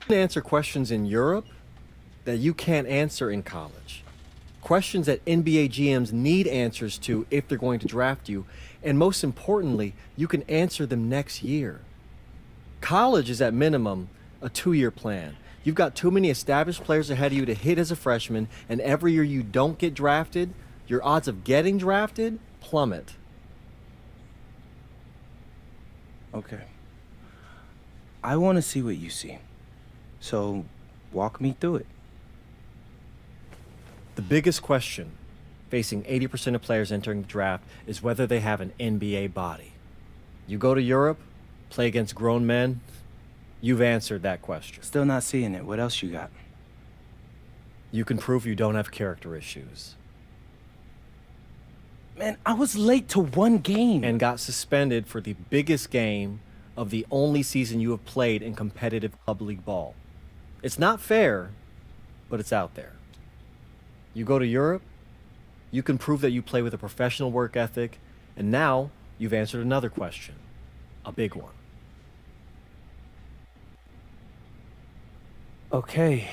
can answer questions in Europe that you can't answer in college. Questions that NBA GMs need answers to if they're going to draft you. And most importantly, you can answer them next year. College is at minimum a 2-year plan. You've got too many established players ahead of you to hit as a freshman, and every year you don't get drafted, your odds of getting drafted plummet. Okay. I want to see what you see. So, walk me through it. The biggest question facing 80% of players entering the draft is whether they have an NBA body. You go to Europe, play against grown men, you've answered that question. Still not seeing it. What else you got? You can prove you don't have character issues. Man, I was late to one game. And got suspended for the biggest game of the only season you have played in competitive club league ball. It's not fair, but it's out there. You go to Europe, you can prove that you play with a professional work ethic, and now you've answered another question, a big one. Okay.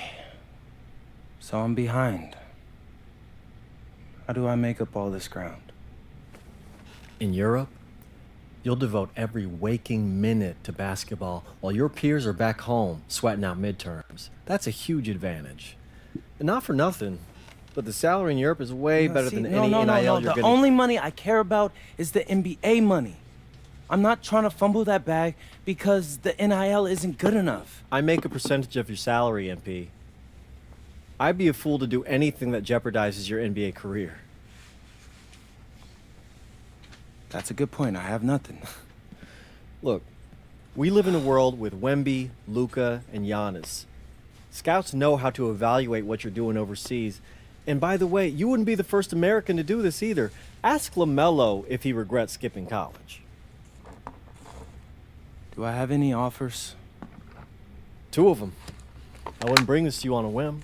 So I'm behind. How do I make up all this ground? In Europe, you'll devote every waking minute to basketball while your peers are back home sweating out midterms. That's a huge advantage. And not for nothing, but the salary in Europe is way better than any NIL you're The getting. only money I care about is the NBA money. I'm not trying to fumble that bag because the NIL isn't good enough. I make a percentage of your salary, MP. I'd be a fool to do anything that jeopardizes your NBA career. That's a good point. I have nothing. Look, we live in a world with Wemby, Luka, and Giannis. Scouts know how to evaluate what you're doing overseas. And by the way, you wouldn't be the first American to do this either. Ask LaMelo if he regrets skipping college. Do I have any offers? 2 of them. I wouldn't bring this to you on a whim.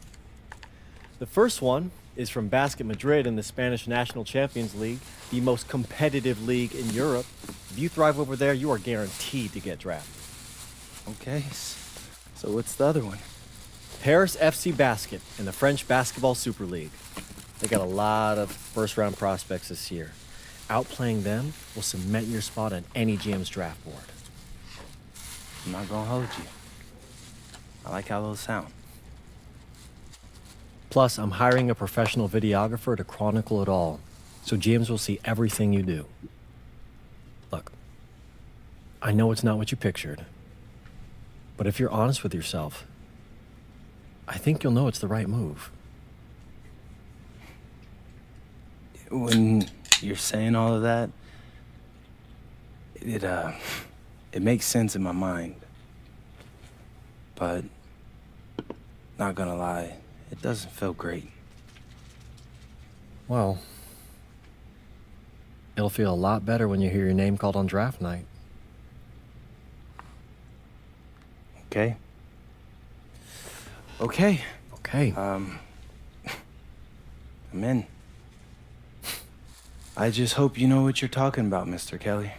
The first one is from Basket Madrid in the Spanish National Champions League, the most competitive league in Europe. If you thrive over there, you are guaranteed to get drafted. Okay. So what's the other one? Paris FC Basket in the French Basketball Super League. They got a lot of first-round prospects this year. Outplaying them will cement your spot on any GM's draft board. I'm not gonna hold you. I like how those sound. Plus, I'm hiring a professional videographer to chronicle it all, so GMs will see everything you do. Look, I know it's not what you pictured, but if you're honest with yourself, I think you'll know it's the right move. When you're saying all of that, it makes sense in my mind. But, not gonna lie, it doesn't feel great. Well, it'll feel a lot better when you hear your name called on draft night. Okay? Okay. Okay. I'm in. I just hope you know what you're talking about, Mr. Kelly.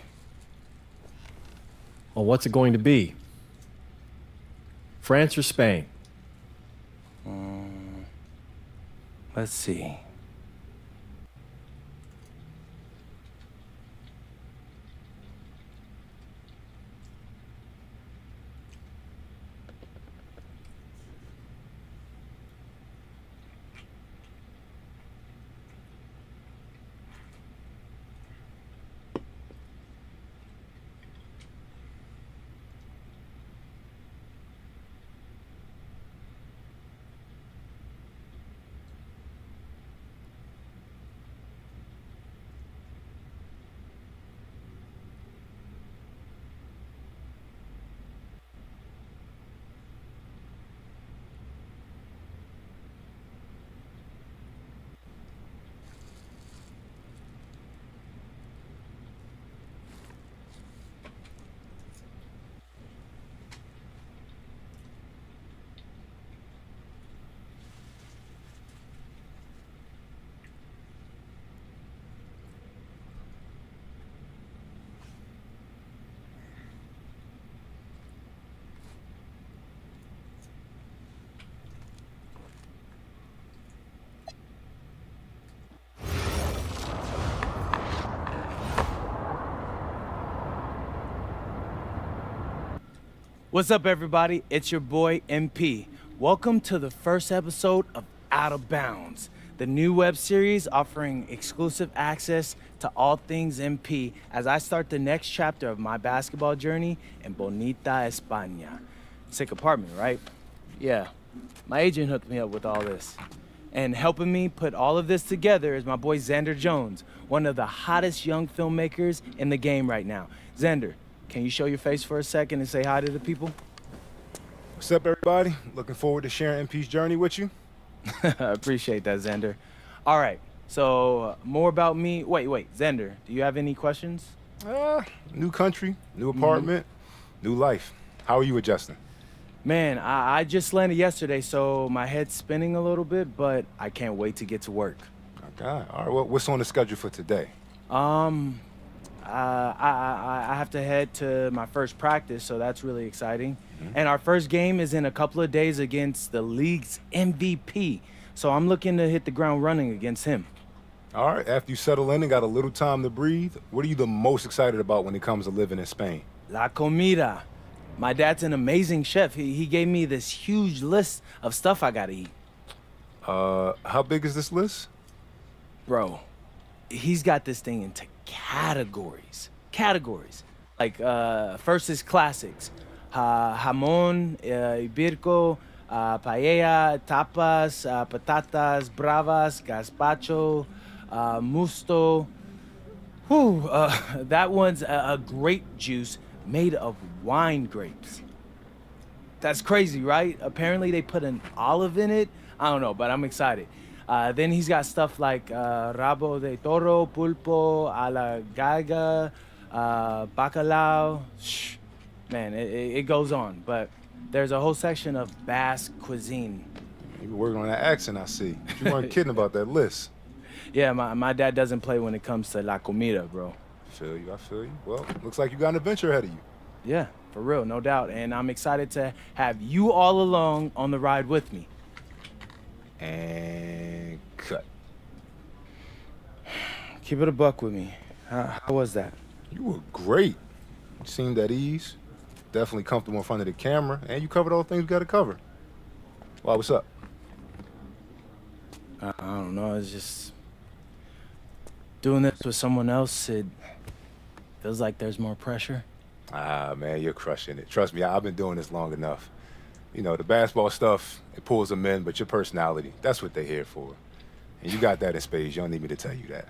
Well, what's it going to be? France or Spain? Let's see. What's up, everybody? It's your boy MP. Welcome to the first episode of Out of Bounds, the new web series offering exclusive access to all things MP as I start the next chapter of my basketball journey in Bonita, España. Sick apartment, right? Yeah. My agent hooked me up with all this. And helping me put all of this together is my boy Xander Jones, one of the hottest young filmmakers in the game right now. Xander, can you show your face for a second and say hi to the people? What's up, everybody? Looking forward to sharing MP's journey with you. I appreciate that, Xander. All right, so more about me. Wait, Xander, do you have any questions? New country, new apartment, new life. How are you adjusting? Man, I just landed yesterday, so my head's spinning a little bit, but I can't wait to get to work. Okay. All right. Well, what's on the schedule for today? I have to head to my first practice, so that's really exciting. And our first game is in a couple of days against the league's MVP. So I'm looking to hit the ground running against him. All right. After you settle in and got a little time to breathe, what are you the most excited about when it comes to living in Spain? La comida. My dad's an amazing chef. He gave me this huge list of stuff I gotta eat. How big is this list? Bro, he's got this thing into categories. Like, first is classics. Jamón, ibirco, paella, tapas, patatas, bravas, gazpacho, musto. Whew, that one's a grape juice made of wine grapes. That's crazy, right? Apparently they put an olive in it. I don't know, but I'm excited. Then he's got stuff like rabo de toro, pulpo, a la galga, bacalao. Shh. Man, it goes on, but there's a whole section of Basque cuisine. You were working on that accent, I see. You weren't kidding about that list. Yeah, my dad doesn't play when it comes to la comida, bro. I feel you. Well, looks like you got an adventure ahead of you. Yeah, for real, no doubt. And I'm excited to have you all along on the ride with me. And cut. Keep it a buck with me. How was that? You were great. You seemed at ease. Definitely comfortable in front of the camera, and you covered all the things we got to cover. Why, what's up? I don't know, it's just... doing this with someone else, it feels like there's more pressure. Ah, man, you're crushing it. Trust me, I've been doing this long enough. You know, the basketball stuff, it pulls them in, but your personality, that's what they're here for. And you got that in spades. You don't need me to tell you that.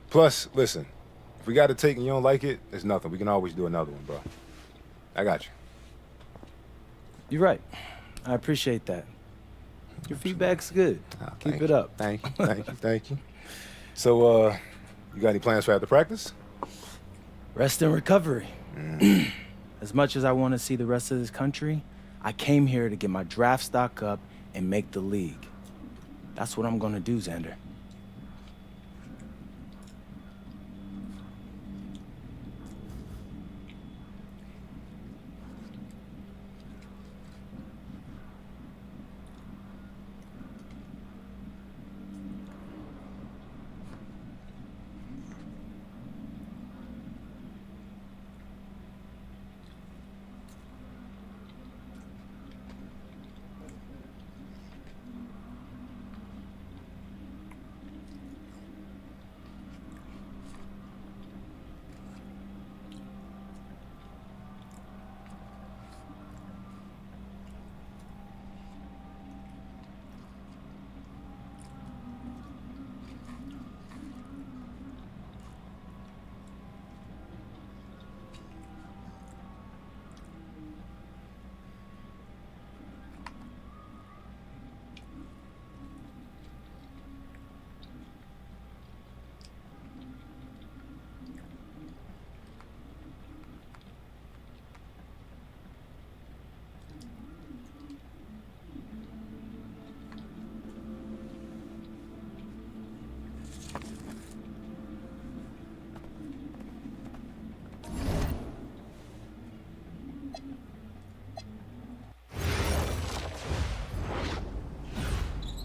Plus, listen, if we got to take and you don't like it, it's nothing. We can always do another one, bro. I got you. You're right. I appreciate that. Your feedback's good. Keep it up. Thank you. So, you got any plans for after practice? Rest and recovery. As much as I want to see the rest of this country, I came here to get my draft stock up and make the league. That's what I'm gonna do, Xander.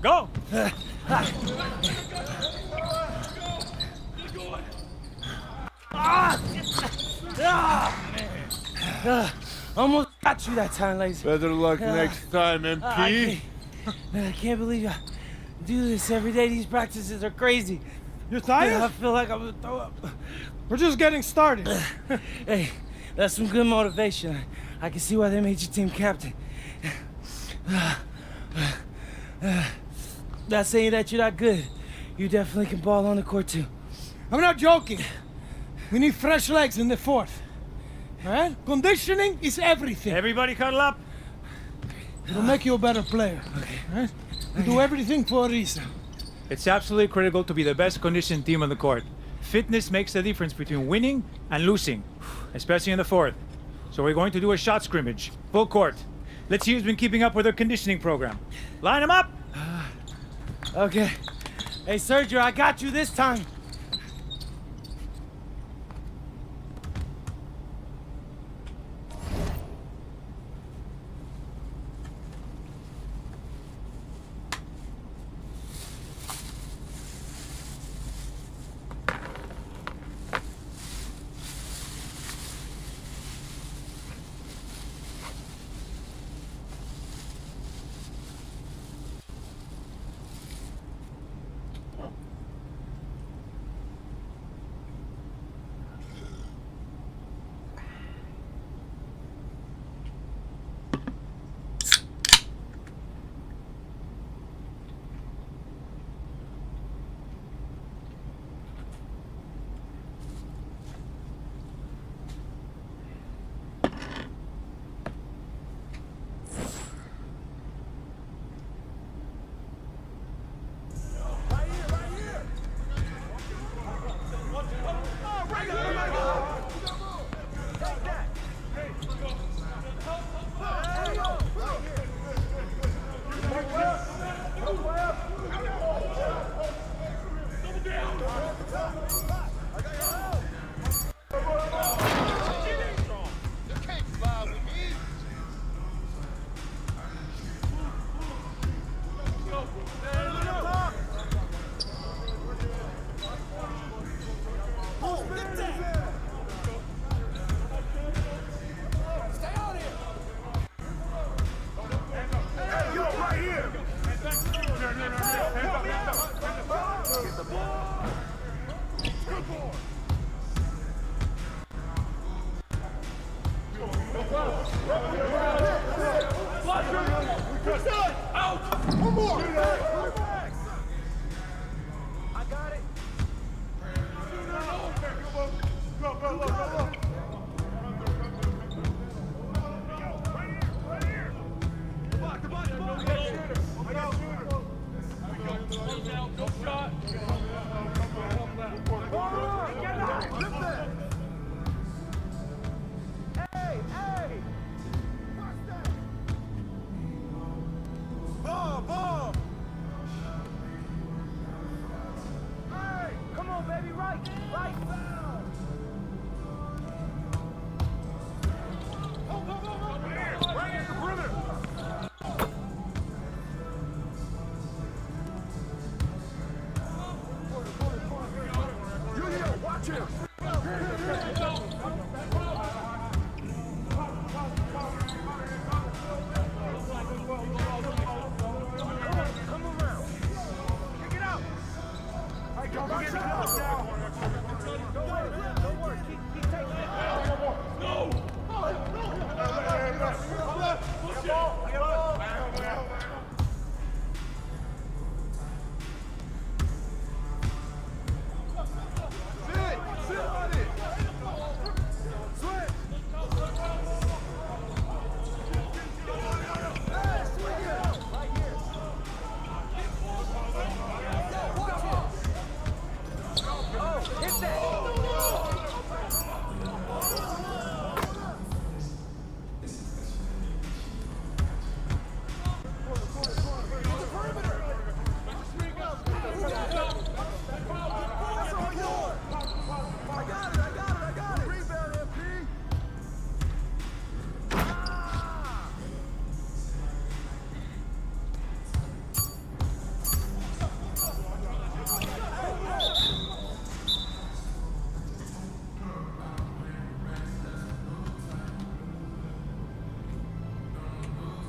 Go! Almost got got you that time, Laser. Better luck Yeah. next time, MP. Man, I can't believe I do this every day. These practices are crazy. You're I tired? feel like I'm gonna throw up. We're just getting started. Hey, that's some good motivation. I can see why they made you team captain. Not saying that you're not good. You definitely can ball on the court too. I'm not joking. We need fresh legs in the fourth. Alright? Conditioning is everything. Everybody cuddle up. It'll make you a better player. Okay. Right? We do everything for a reason. It's absolutely critical to be the best conditioned team on the court. Fitness makes the difference between winning and losing, especially in the fourth. So we're going to do a shot scrimmage, full court. Let's see who's been keeping up with their conditioning program. Line them up. Okay. Hey, Sergio, I got you this time. Don't forget to close down.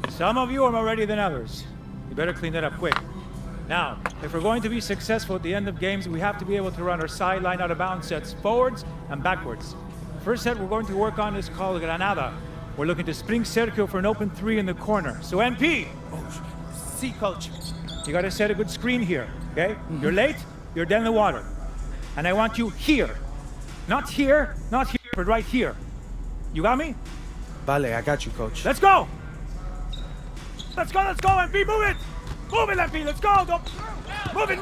Some of you are more ready than others. You better clean that up quick. Now, if we're going to be successful at the end of games, we have to be able to run our sideline out of bounds sets forwards and backwards. First set we're going to work on is called Granada. We're looking to spring Sergio for an open 3 in the corner. So MP, See, coach. you gotta set a good screen here, okay? You're late, you're dead in the water. And I want you here. Not here, but right here. You got me? Vale, I got you, coach. Let's go! Let's go, MP, move it! Move it, MP, let's go! Go. Move it!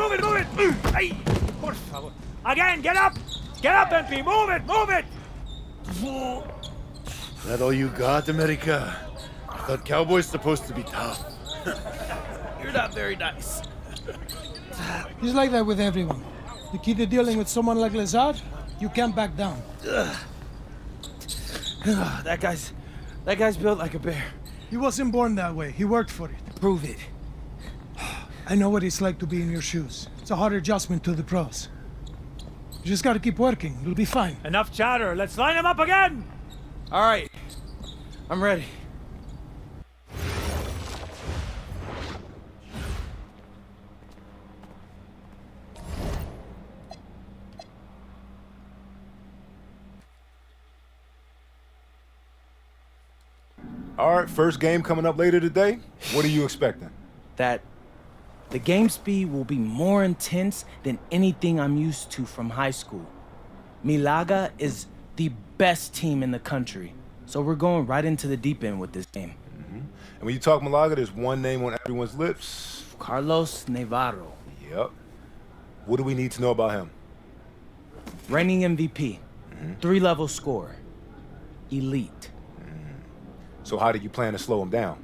Ay, por favor. Again, get up! Get up, MP, move it! That all you got, America? I thought cowboys supposed to be tough. You're not very nice. He's like that with everyone. The key to dealing with someone like Lazard, you can't back down. That guy's built like a bear. He wasn't born that way. He worked for it. Prove it. I know what it's like to be in your shoes. It's a hard adjustment to the pros. You just gotta keep working. You'll be fine. Enough chatter, let's line him up again! All right, I'm ready. All right, first game coming up later today. What are you expecting? That the game speed will be more intense than anything I'm used to from high school. Milaga is the best team in the country, so we're going right into the deep end with this game. And when you talk Malaga, there's one name on everyone's lips. Carlos Navarro, Yep. What do we need to know about him? reigning MVP, 3-level scorer, elite. So how do you plan to slow him down?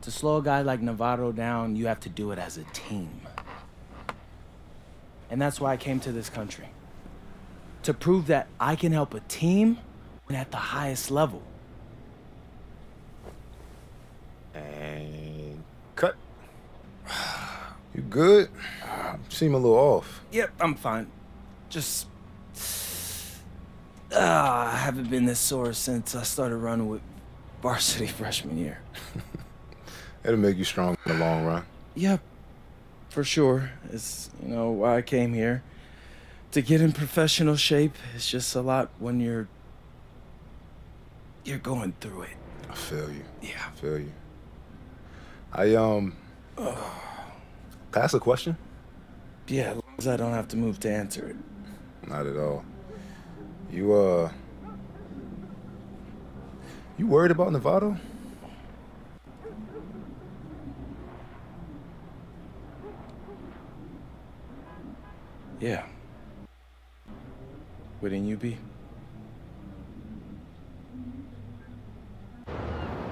To slow a guy like Navarro down, you have to do it as a team. And that's why I came to this country. To prove that I can help a team win at the highest level. And cut. You good? You seem a little off. Yep, I'm fine. Just... I haven't been this sore since I started running with varsity freshman year. It'll make you strong in the long run. Yep, for sure. It's, why I came here. To get in professional shape, it's just a lot when you're going through it. I feel you. Yeah. I feel you. Can I ask a question? Yeah, as long as I don't have to move to answer it. Not at all. You worried about Novato? Yeah. Wouldn't you be?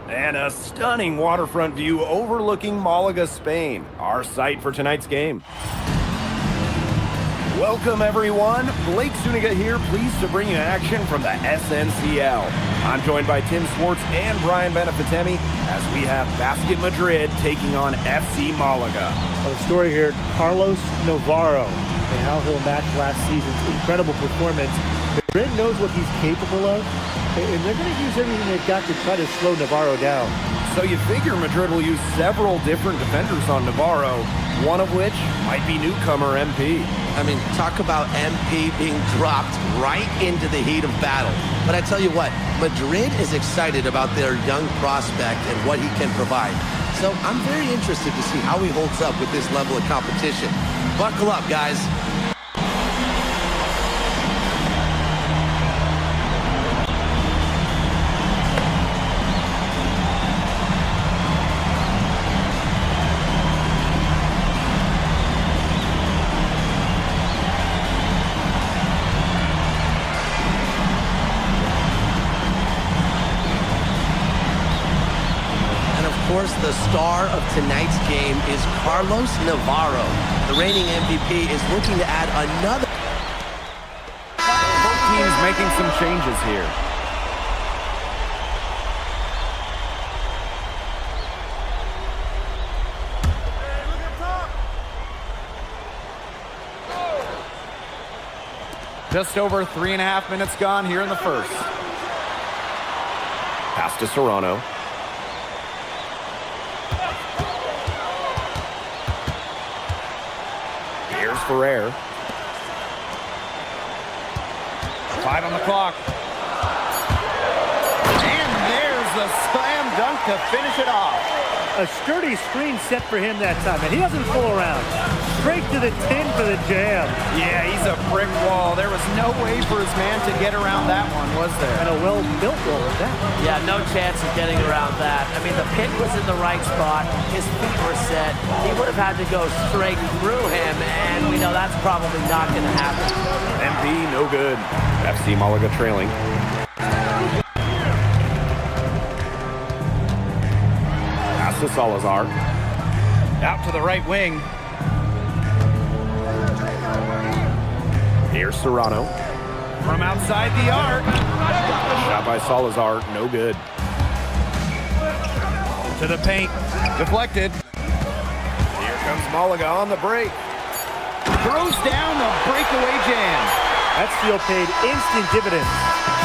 And a stunning waterfront view overlooking Malaga, Spain, our site for tonight's game. Welcome, everyone. Blake Zuniga here, pleased to bring you action from the SNCL. I'm joined by Tim Swartz and Brian Benefitemi as we have Basket Madrid taking on FC Malaga. The story here, Carlos Navarro, and how he'll match last season's incredible performance. Madrid knows what he's capable of, and they're going to use everything they've got to try to slow Navarro down. So you figure Madrid will use several different defenders on Navarro, one of which might be newcomer MP. I mean, talk about MP being dropped right into the heat of battle. But I tell you what, Madrid is excited about their young prospect and what he can provide. So I'm very interested to see how he holds up with this level of competition. Buckle up, guys. Of course, the star of tonight's game is Carlos Navarro. The reigning MVP is looking to add another. Both teams making some changes here. Just over 3.5 minutes gone here in the first. Pass to Serrano. Ferrer. 5 on the clock. And there's the slam dunk to finish it off. A sturdy screen set for him that time, and he doesn't fool around. Straight to the tin for the jam. Yeah, he's a brick wall. There was no way for his man to get around that one, was there? And a well-built wall at that. Yeah, no chance of getting around that. I mean, the pick was in the right spot. His feet were set. He would have had to go straight through him, and we know that's probably not going to happen. MP, no good. FC Malaga trailing. Pass to Salazar. Out to the right wing. Here's Serrano. From outside the arc. Shot by Salazar, no good. To the paint. Deflected. Here comes Malaga on the break. Throws down the breakaway jam. That steal paid instant dividends.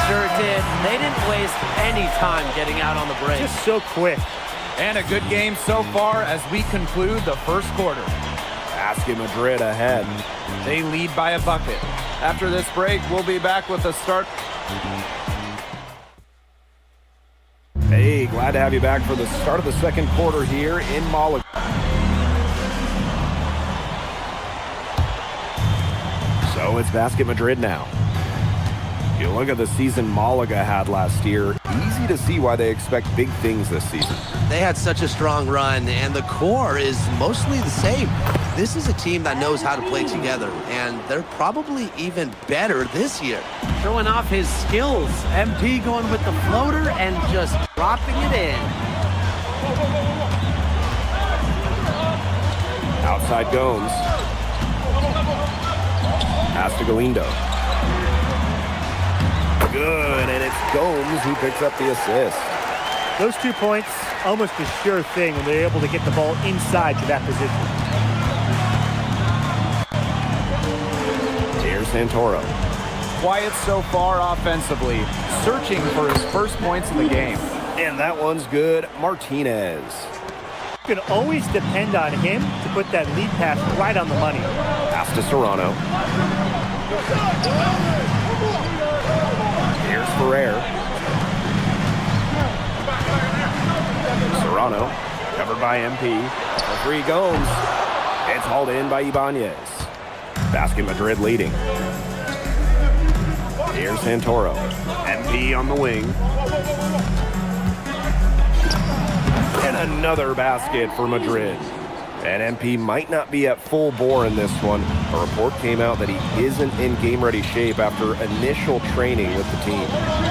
Sure did. They didn't waste any time getting out on the break. Just so quick. And a good game so far as we conclude the first quarter. Basket Madrid ahead. They lead by a bucket. After this break, we'll be back with the start. Hey, glad to have you back for the start of the second quarter here in Malaga. So it's Basket Madrid now. You look at the season Malaga had last year, easy to see why they expect big things this season. They had such a strong run, and the core is mostly the same. This is a team that knows how to play together, and they're probably even better this year. Showing off his skills. MP going with the floater and just dropping it in. Outside Gomes. Pass to Galindo. Good, and it's Gomes who picks up the assist. Those 2 points, almost a sure thing when they're able to get the ball inside to that position. Here's Santoro. Quiet so far offensively, searching for his first points in the game. And that one's good. Martinez. You can always depend on him to put that lead pass right on the money. Pass to Serrano. Here's Ferrer. Serrano, covered by MP. For 3 Gomes. It's hauled in by Ibanez. Basket Madrid leading. Here's Santoro. MP on the wing. And another basket for Madrid. And MP might not be at full bore in this one. A report came out that he isn't in game-ready shape after initial training with the team.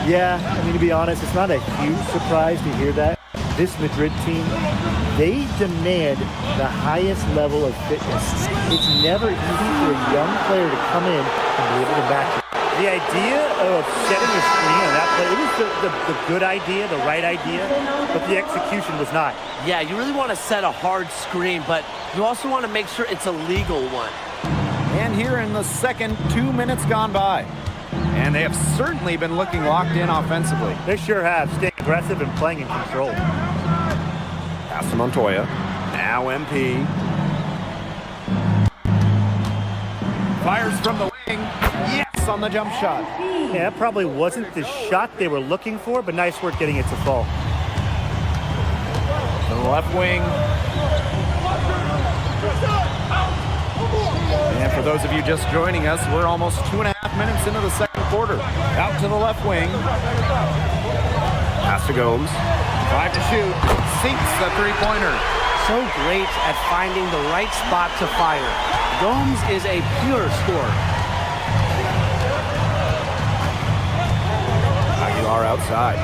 Yeah, I mean, to be honest, it's not a huge surprise to hear that. This Madrid team, they demand the highest level of fitness. It's never easy for a young player to come in and be able to match it. The idea of setting a screen on that play, it was the good idea, the right idea, but the execution was not. Yeah, you really want to set a hard screen, but you also want to make sure it's a legal one. And here in the second, 2 minutes gone by. And they have certainly been looking locked in offensively. They sure have, staying aggressive and playing in control. Pass to Montoya. Now MP. Fires from the wing. Yes, on the jump shot. Yeah, that probably wasn't the shot they were looking for, but nice work getting it to fall. To the left wing. And for those of you just joining us, we're almost 2.5 minutes into the second quarter. Out to the left wing. Pass to Gomes. 5 to shoot. Sinks the three-pointer. So great at finding the right spot to fire. Gomes is a pure scorer. Aguilar outside.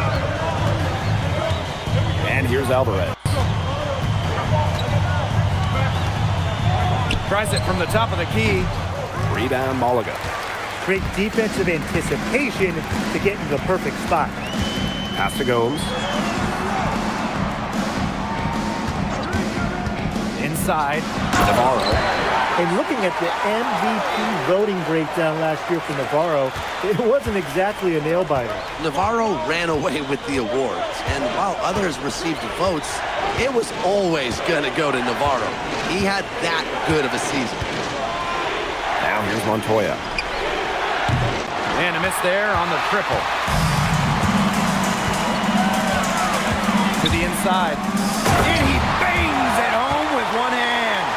And here's Alvarez. Tries it from the top of the key. Rebound Malaga. Great defensive anticipation to get into the perfect spot. Pass to Gomes. Inside. Navarro. And looking at the MVP voting breakdown last year for Navarro, it wasn't exactly a nail-biter. Navarro ran away with the awards, and while others received votes, it was always going to go to Navarro. He had that good of a season. Here's Montoya. And a miss there on the triple. To the inside. And he bangs it home with one hand.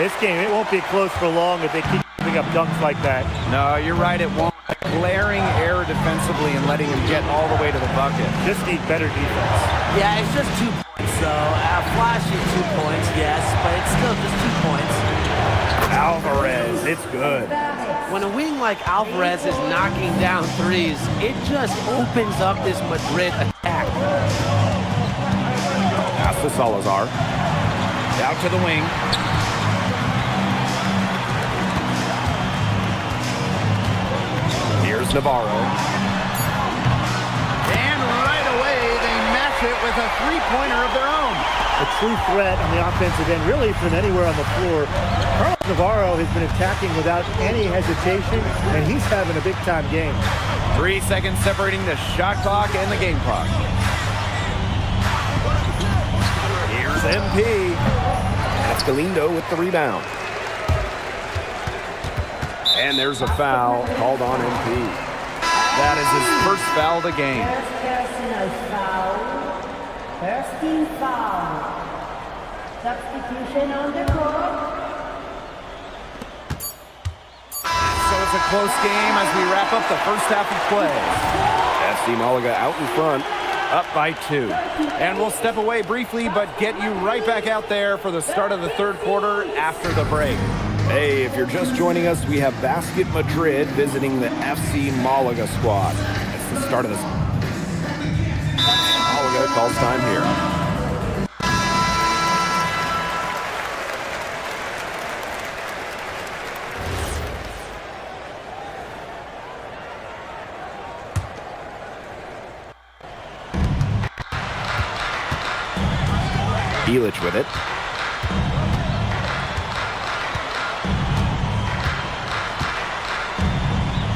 This game, it won't be close for long if they keep putting up dunks like that. No, you're right, it won't. Glaring error defensively and letting him get all the way to the bucket. Just need better defense. Yeah, it's just 2 points, though. Flashy 2 points, yes, but it's still just 2 points. Alvarez, it's good. When a wing like Alvarez is knocking down threes, it just opens up this Madrid attack. Pass to Salazar. Out to the wing. Here's Navarro. And right away, they match it with a three-pointer of their own. A true threat on the offensive end, really from anywhere on the floor. Carlos Navarro has been attacking without any hesitation, and he's having a big-time game. 3 seconds separating the shot clock and the game clock. Here's MP. That's Galindo with the rebound. And there's a foul called on MP. That is his first foul of the game. Personal foul. First team foul. Substitution on the court. So it's a close game as we wrap up the first half of play. FC Malaga out in front, up by 2. And we'll step away briefly, but get you right back out there for the start of the third quarter after the break. Hey, if you're just joining us, we have Basket Madrid visiting the FC Malaga squad. It's the start of this. Malaga calls time here. Illich with it.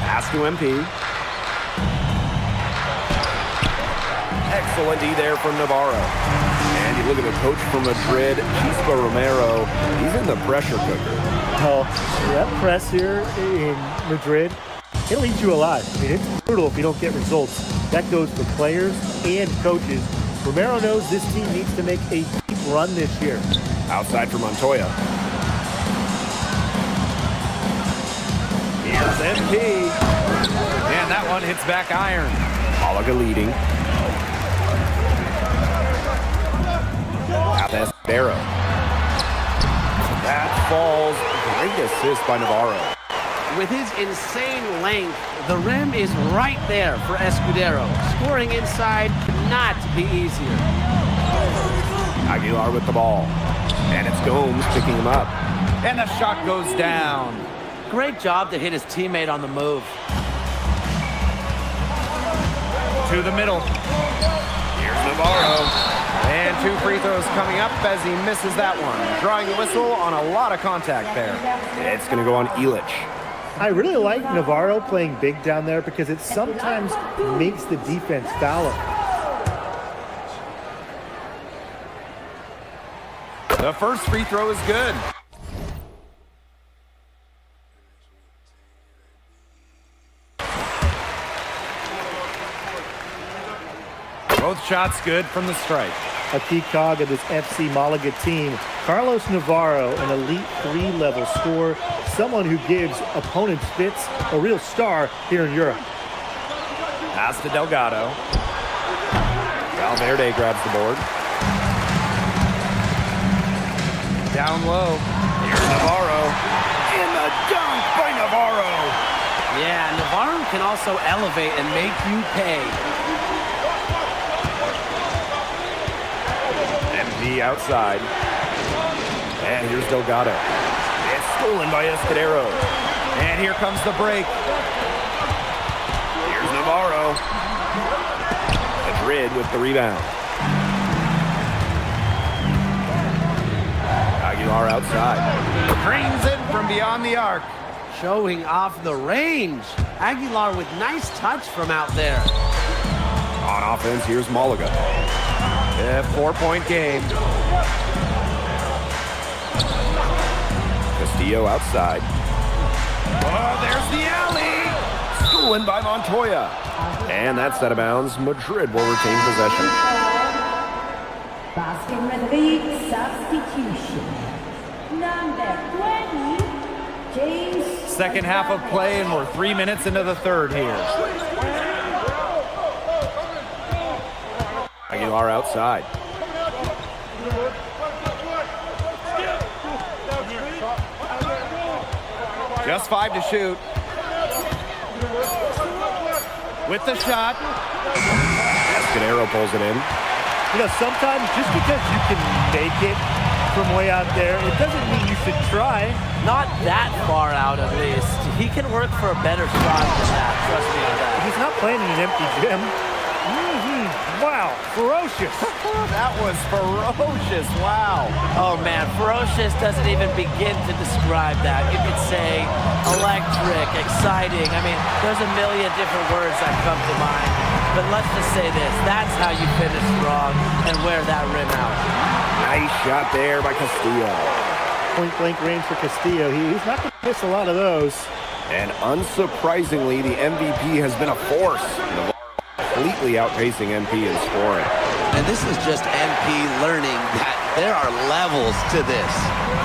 Pass to MP. Excellent D there from Navarro. And you look at the coach from Madrid, Chispa Romero. He's in the pressure cooker. Oh, that press here in Madrid, it'll eat you alive. I mean, it's brutal if you don't get results. That goes for players and coaches. Romero knows this team needs to make a deep run this year. Outside for Montoya. Here's MP. And that one hits back iron. Malaga leading. Escudero. That falls. Great assist by Navarro. With his insane length, the rim is right there for Escudero. Scoring inside could not be easier. Aguilar with the ball. And it's Gomes picking him up. And the shot goes down. Great job to hit his teammate on the move. To the middle. Here's Navarro. And 2 free throws coming up as he misses that one. Drawing the whistle on a lot of contact there. It's going to go on Illich. I really like Navarro playing big down there because it sometimes makes the defense foul. The first free throw is good. Both shots good from the strike. A key cog of this FC Malaga team, Carlos Navarro, an elite 3-level scorer, someone who gives opponents fits, a real star here in Europe. Pass to Delgado. Valverde grabs the board. Down low. Here's Navarro. And the dunk by Navarro. Yeah, Navarro can also elevate and make you pay. MP outside. And here's Delgado. It's stolen by Escudero. And here comes the break. Here's Navarro. Madrid with the rebound. Aguilar outside. Cranes in from beyond the arc. Showing off the range. Aguilar with nice touch from out there. On offense, here's Malaga. A 4-point game. Castillo outside. Oh, there's the alley. Stolen by Montoya. And that's out of bounds. Madrid will retain possession. Basket Madrid substitution. Number 20, James. Second half of play, and we're 3 minutes into the third here. Aguilar outside. Just 5 to shoot. With the shot. Escudero pulls it in. You know, sometimes just because you can make it from way out there, it doesn't mean you should try. Not that far out, at least. He can work for a better shot than that. Trust me on that. He's not playing in an empty gym. Wow, ferocious. That was ferocious. Wow. Oh man, ferocious doesn't even begin to describe that. You could say electric, exciting. I mean, there's a million different words that come to mind. But let's just say this, that's how you finish strong and wear that rim out. Nice shot there by Castillo. Point blank range for Castillo. He's not going to miss a lot of those. And unsurprisingly, the MVP has been a force. Completely outpacing MP in scoring. And this is just MP learning that there are levels to this.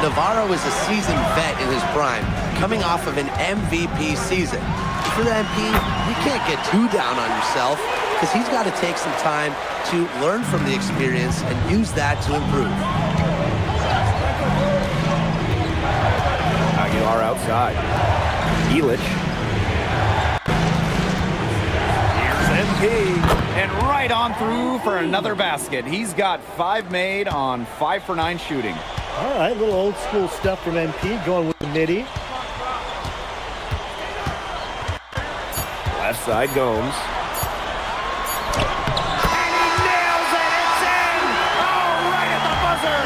Navarro is a seasoned vet in his prime, coming off of an MVP season. For the MP, you can't get too down on yourself because he's got to take some time to learn from the experience and use that to improve. Aguilar outside. Illich. And right on through for another basket. He's got 5 made on 5 for 9 shooting. All right, little old school stuff from MP, going with the midi. Left side, Gomes. And he nails it. It's in. Oh, right at the buzzer.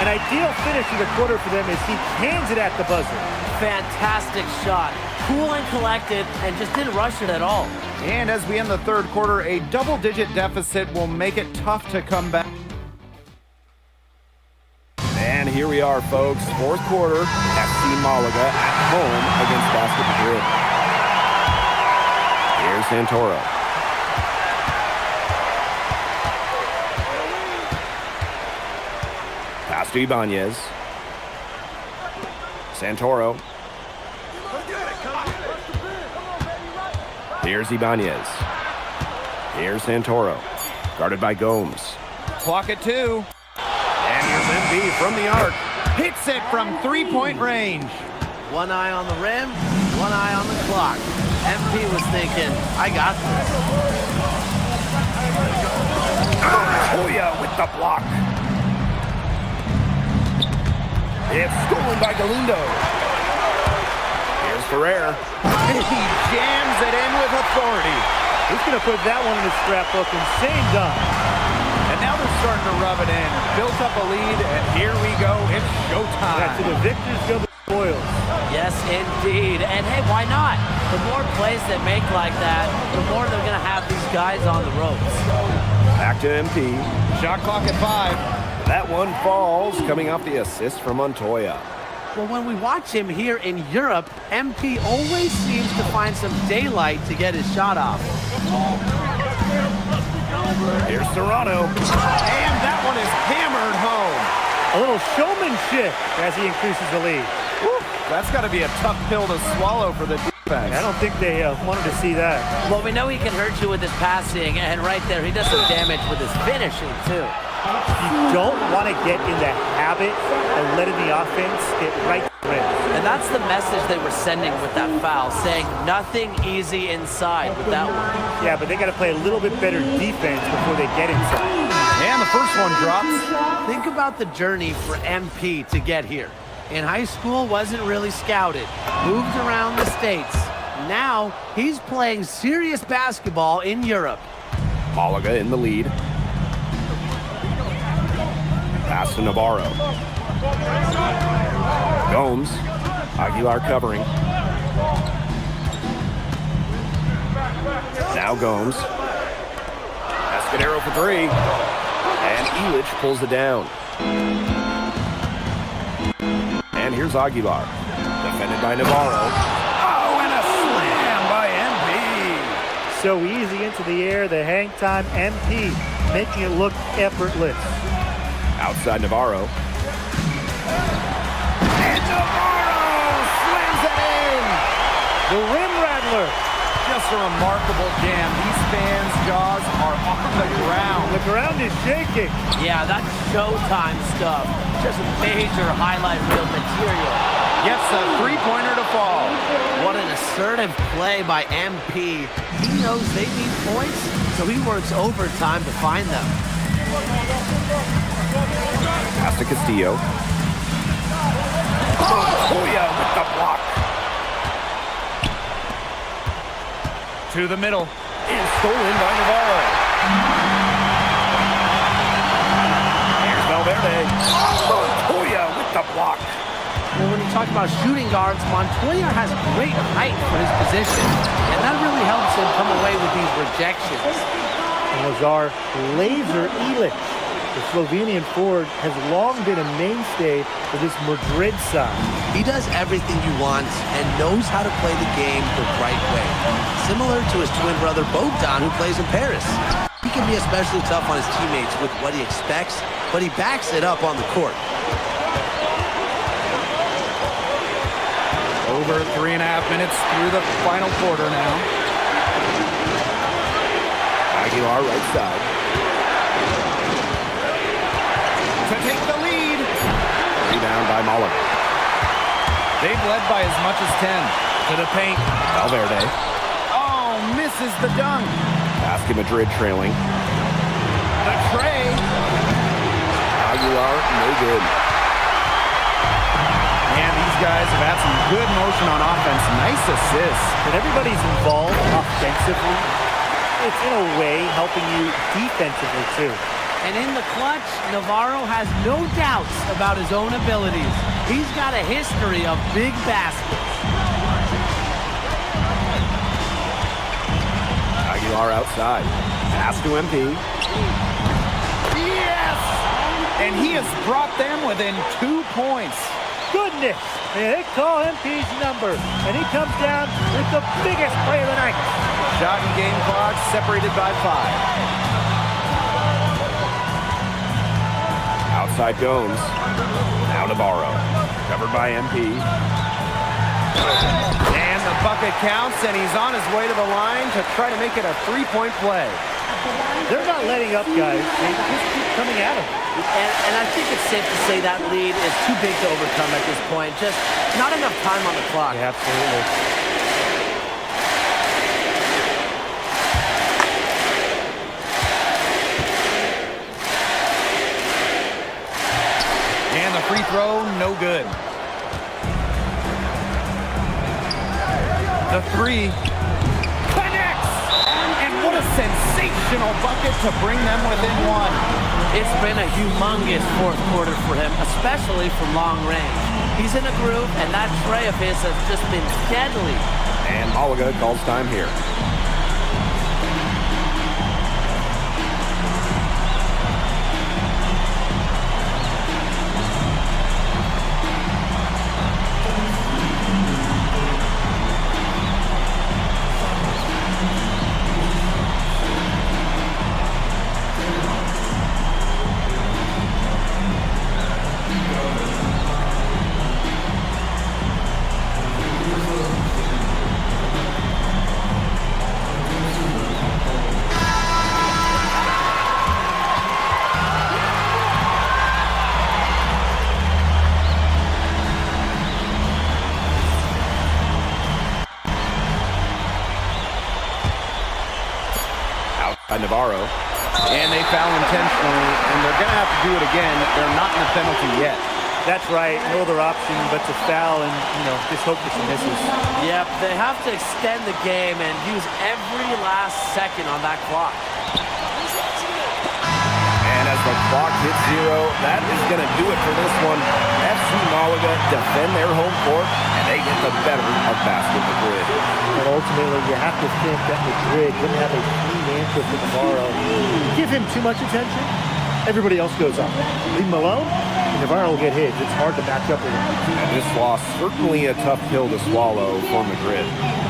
An ideal finish of the quarter for them is he hands it at the buzzer. Fantastic shot. Cool and collected and just didn't rush it at all. And as we end the third quarter, a double-digit deficit will make it tough to come back. And here we are, folks. Fourth quarter, FC Malaga at home against Basket Madrid. Here's Santoro. Pass to Ibanez. Santoro. Here's Ibanez. Here's Santoro. Guarded by Gomes. Clock at 2. And here's MB from the arc. Hits it from 3-point range. One eye on the rim, one eye on the clock. MP was thinking, I got this. Montoya with the block. It's stolen by Galindo. Here's Ferrer. He jams it in with authority. He's going to put that one in his scrapbook. Insane dunk. And now they're starting to rub it in. Built up a lead, and here we go. It's showtime. Yeah, to the victors go the spoils. Yes, indeed. And hey, why not? The more plays they make like that, the more they're going to have these guys on the ropes. Back to MP. Shot clock at 5. That one falls, coming off the assist from Montoya. Well, when we watch him here in Europe, MP always seems to find some daylight to get his shot off. Here's Serrano. And that one is hammered home. A little showmanship as he increases the lead. Whew, that's got to be a tough pill to swallow for the defense. I don't think they wanted to see that. Well, we know he can hurt you with his passing, and right there, he does some damage with his finishing, too. You don't want to get in the habit of letting the offense get right to the rim. And that's the message they were sending with that foul, saying nothing easy inside with that one. Yeah, but they got to play a little bit better defense before they get inside. And the first one drops. Think about the journey for MP to get here. In high school, wasn't really scouted. Moved around the States. Now, he's playing serious basketball in Europe. Malaga in the lead. Pass to Navarro. Gomes. Aguilar covering. Now Gomes. Escudero for 3. And Illich pulls it down. And here's Aguilar. Defended by Navarro. so easy into the air. The hang time, MP, making it look effortless. Outside Navarro. And Navarro slams it in! The rim rattler. Just a remarkable jam. These fans' jaws are on the ground. The ground is shaking. Yeah, that's Showtime stuff. Just major highlight reel material. Gets a three-pointer to fall. What an assertive play by MP. He knows they need points, so he works overtime to find them. Pass to Castillo. Montoya with the block. To the middle. And stolen by Navarro. Here's Valverde. Montoya with the block. Well, when you talk about shooting guards, Montoya has great height for his position, and that really helps him come away with these rejections. And Lazar laser Illich. The Slovenian forward has long been a mainstay for this Madrid side. He does everything you want and knows how to play the game the right way. Similar to his twin brother Bogdan, who plays in Paris. He can be especially tough on his teammates with what he expects, but he backs it up on the court. Over 3.5 minutes through the final quarter now. Aguilar right side. To take the lead. Rebound by Mahler. They've led by as much as 10. To the paint. Valverde. Oh, misses the dunk. Basket Madrid trailing. The tray. Aguilar, no good. And these guys have had some good motion on offense. Nice assists. And everybody's involved offensively. It's in a way helping you defensively too. And in the clutch, Navarro has no doubts about his own abilities. He's got a history of big baskets. Aguilar outside. Pass to MP. Yes! And he has brought them within 2 points. Goodness! And they call MP's number, and he comes down with the biggest play of the night. Shot and game clock separated by 5. Outside Gomes. Now Navarro. Covered by MP. And the bucket counts, and he's on his way to the line to try to make it a 3-point play. They're not letting up, guys. They just keep coming at him. And I think it's safe to say that lead is too big to overcome at this point. Just not enough time on the clock. Yeah, absolutely. And the free throw, no good. The three connects! And what a sensational bucket to bring them within 1. It's been a humongous fourth quarter for him, especially from long range. He's in a groove, and that tray of his has just been deadly. And Malaga calls time here. Navarro. And they foul intentionally, and they're going to have to do it again. They're not in the penalty yet. That's right. No other option but to foul and, just hope for some misses. Yep, they have to extend the game and use every last second on that clock. And as the clock hits 0, that is going to do it for this one. FC Malaga defend their home court, and they get the better of Basket Madrid. But ultimately, you have to think that Madrid didn't have a clean answer for Navarro. Give him too much attention, everybody else goes up. Leave him alone, Navarro will get his. It's hard to match up with him. And this loss certainly a tough pill to swallow for Madrid.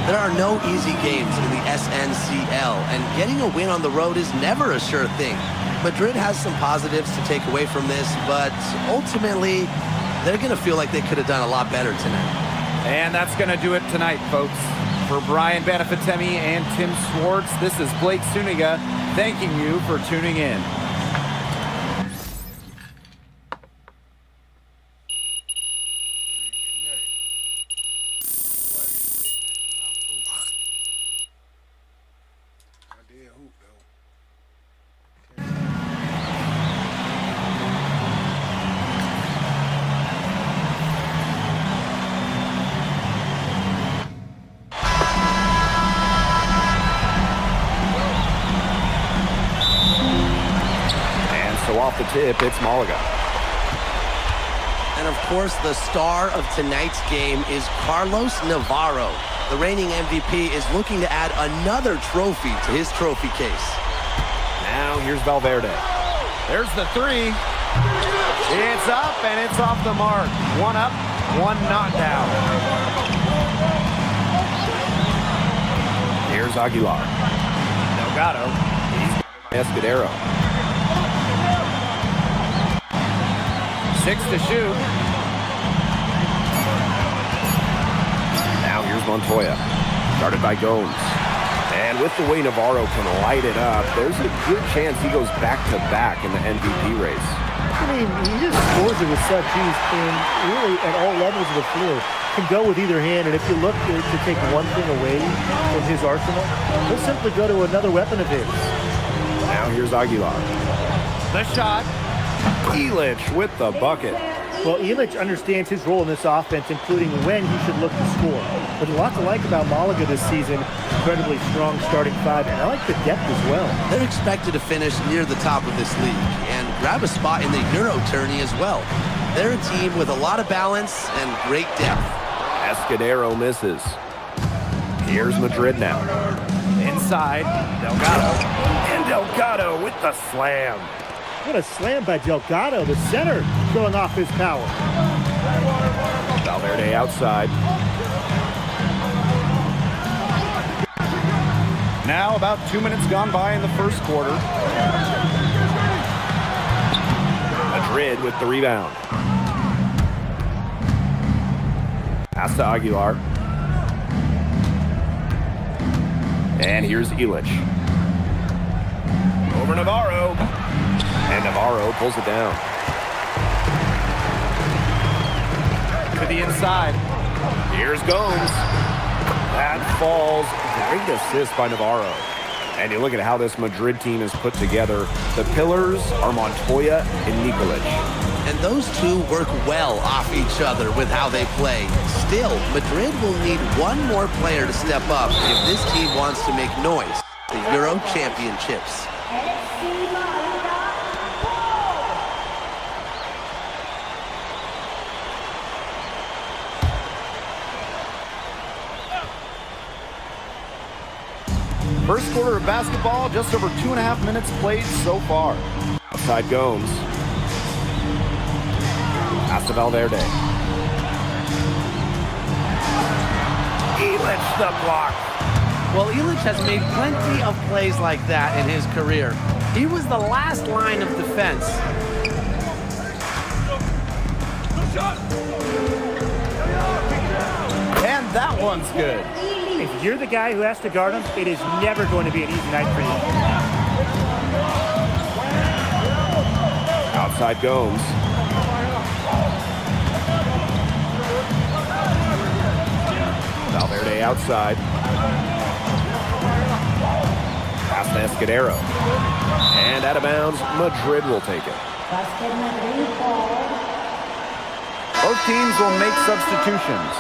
There are no easy games in the SNCL, and getting a win on the road is never a sure thing. Madrid has some positives to take away from this, but ultimately, they're going to feel like they could have done a lot better tonight. And that's going to do it tonight, folks. For Brian Benefitemi and Tim Swartz, this is Blake Suniga thanking you for tuning in. Off the tip, it's Malaga. And of course, the star of tonight's game is Carlos Navarro. The reigning MVP is looking to add another trophy to his trophy case. Now here's Valverde. There's the three. It's up and it's off the mark. One up, one not down. Here's Aguilar. Delgado. Escudero. 6 to shoot. Now here's Montoya. Started by Gomes. And with the way Navarro can light it up, there's a good chance he goes back-to-back in the MVP race. I mean, he just scores it with such ease, and really at all levels of the floor can go with either hand. And if you look to take one thing away from his arsenal, he'll simply go to another weapon of his. Now here's Aguilar. The shot. Illich with the bucket. Well, Illich understands his role in this offense, including when he should look to score. There's a lot to like about Malaga this season. Incredibly strong starting five, and I like the depth as well. They're expected to finish near the top of this league and grab a spot in the Euro tourney as well. They're a team with a lot of balance and great depth. Escudero misses. Here's Madrid now. Inside, Delgado. And Delgado with the slam. What a slam by Delgado, the center, showing off his power. Valverde outside. Now about 2 minutes gone by in the first quarter. Madrid with the rebound. Pass to Aguilar. And here's Illich. Over Navarro. And Navarro pulls it down. To the inside. Here's Gomes. That falls. Great assist by Navarro. And you look at how this Madrid team is put together. The pillars are Montoya and Nikolic. And those two work well off each other with how they play. Still, Madrid will need one more player to step up if this team wants to make noise. The Euro Championships. First quarter of basketball, just over 2.5 minutes played so far. Outside Gomes. Pass to Valverde. Illich the block. Well, Illich has made plenty of plays like that in his career. He was the last line of defense. And that one's good. If you're the guy who has to guard him, it is never going to be an easy night for you. Outside Gomes. Valverde outside. Pass to Escudero. And out of bounds, Madrid will take it. Both teams will make substitutions.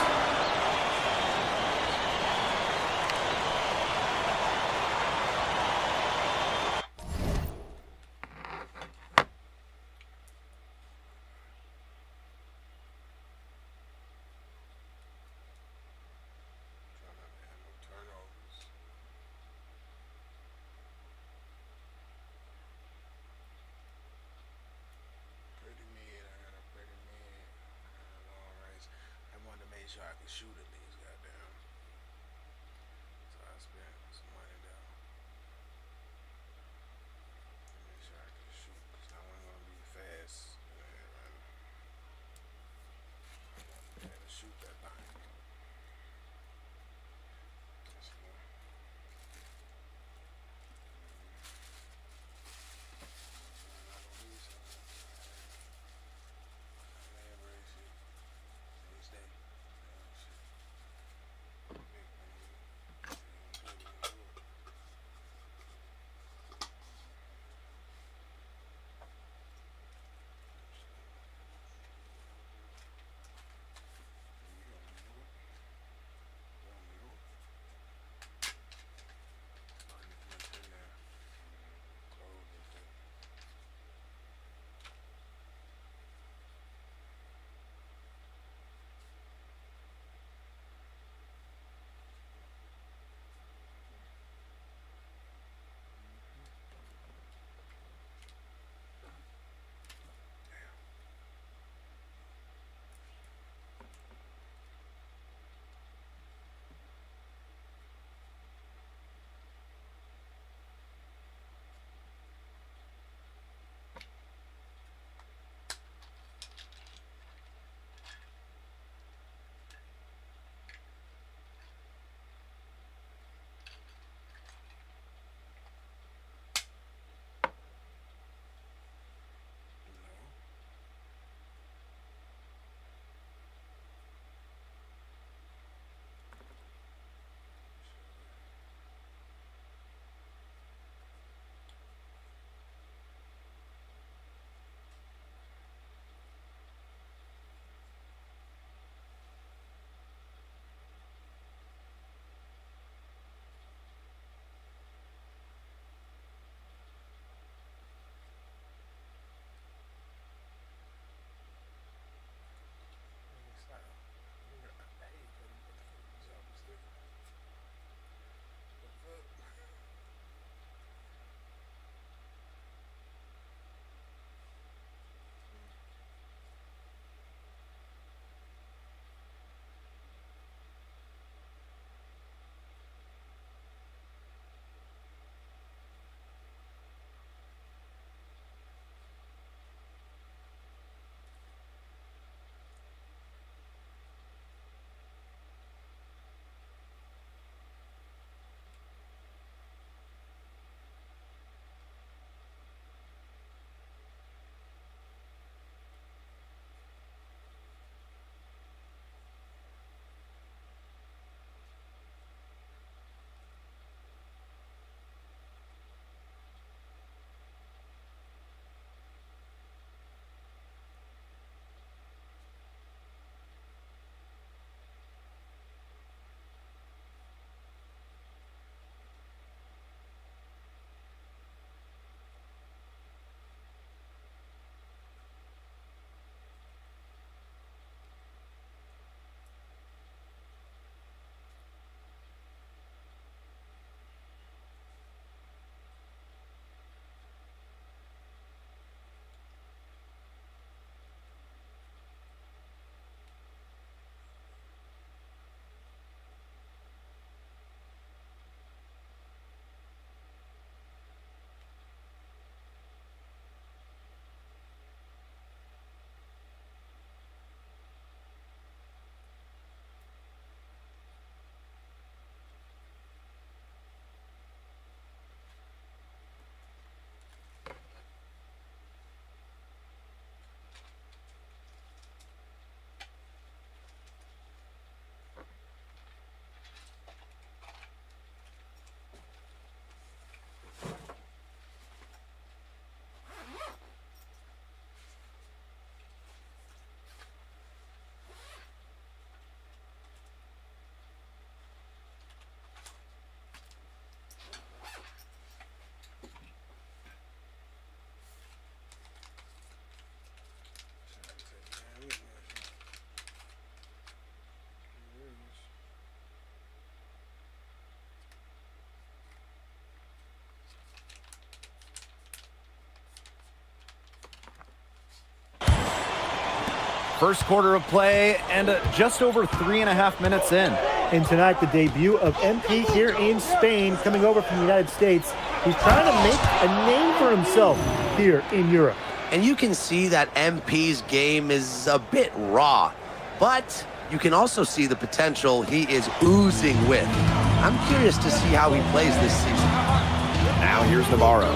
First quarter of play and just over 3.5 minutes in. And tonight, the debut of MP here in Spain, coming over from the United States. He's trying to make a name for himself here in Europe. And you can see that MP's game is a bit raw, but you can also see the potential he is oozing with. I'm curious to see how he plays this season. Now here's Navarro.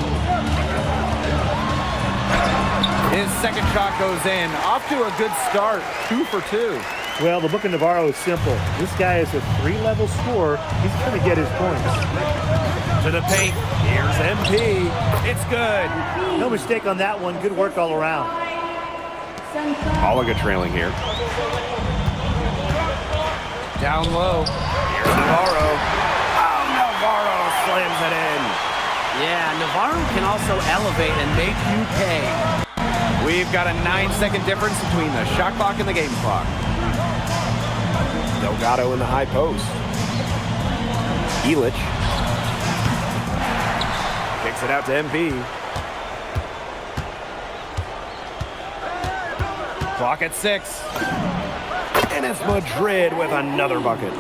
His second shot goes in. Off to a good start. 2 for 2. Well, the book of Navarro is simple. This guy is a 3-level scorer. He's going to get his points. To the paint. Here's MP. It's good. No mistake on that one. Good work all around. Malaga trailing here. Down low. Here's Navarro. Oh, Navarro slams it in. Yeah, Navarro can also elevate and make you pay. We've got a 9-second difference between the shot clock and the game clock. Delgado in the high post. Illich. Kicks it out to MP. Clock at 6. And it's Madrid with another bucket.